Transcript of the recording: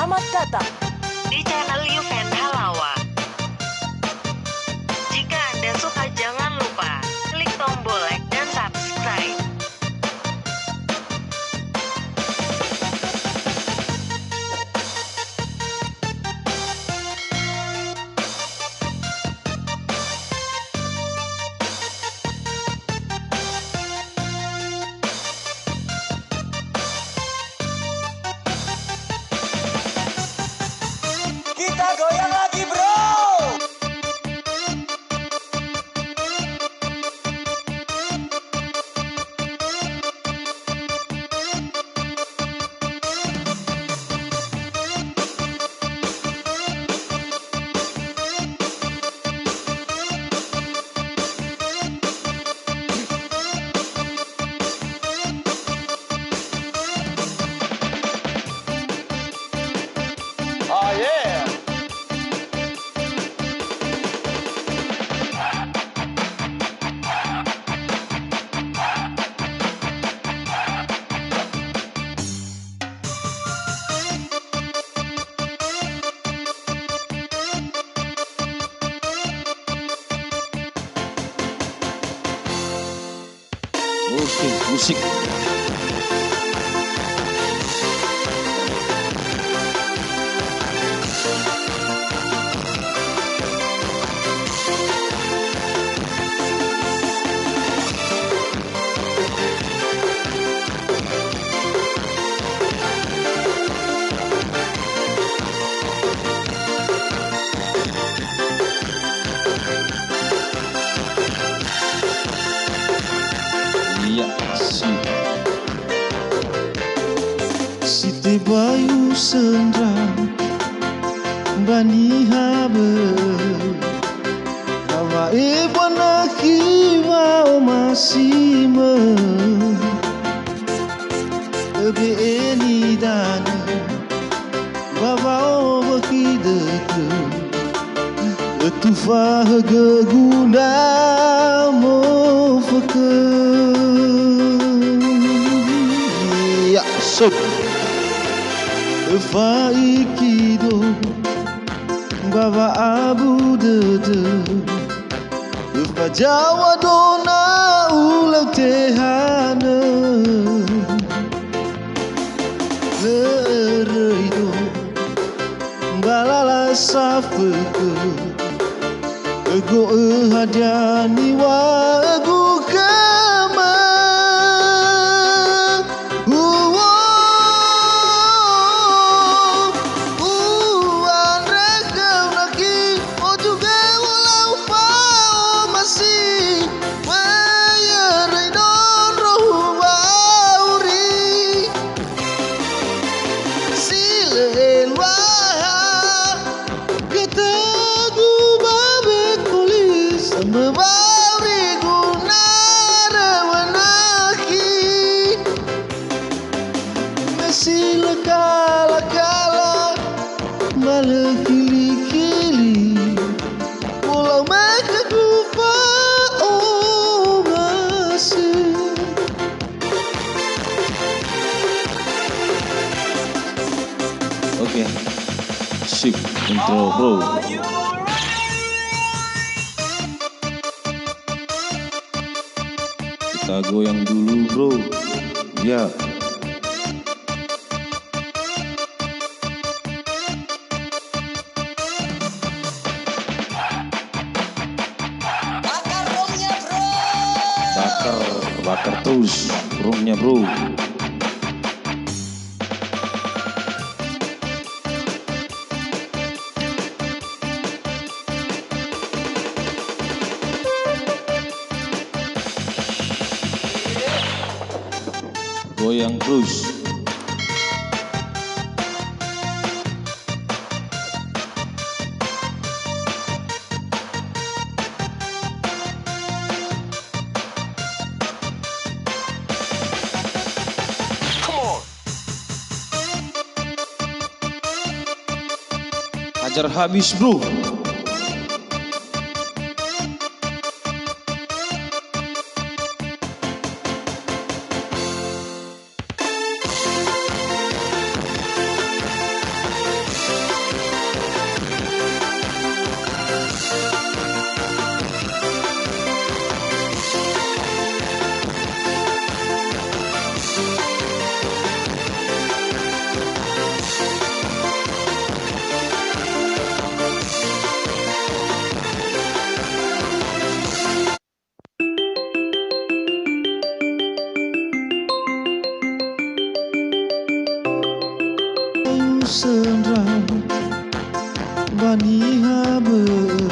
Selamat datang di channel Yuven Halawa. Jika Anda suka, jangan lupa klik tombol like dan subscribe. Kita goyang lagi bro. Oh yeah. Oke, musik. Iya, Siti Bayu Sendrang Bani Habe Nama Ibu Nakiwa Masime Ebe Eni Dana Baba Obaki Deke Letufah Geguna Ya sob Faikido Baba Abu Dede Fajawa Dona Ulau Tehana Lereido Balala Safeke Ego Hadiani Wa Ego Kama Sila kala-kala malakili-kili Pulau mereka lupa oh masih. oke. Sip, intro bro. Kita goyang dulu bro. Ya. Bakar roomnya bro. Bakar terus roomnya bro. Goyang terus. Hajar habis bro. senrang bani habe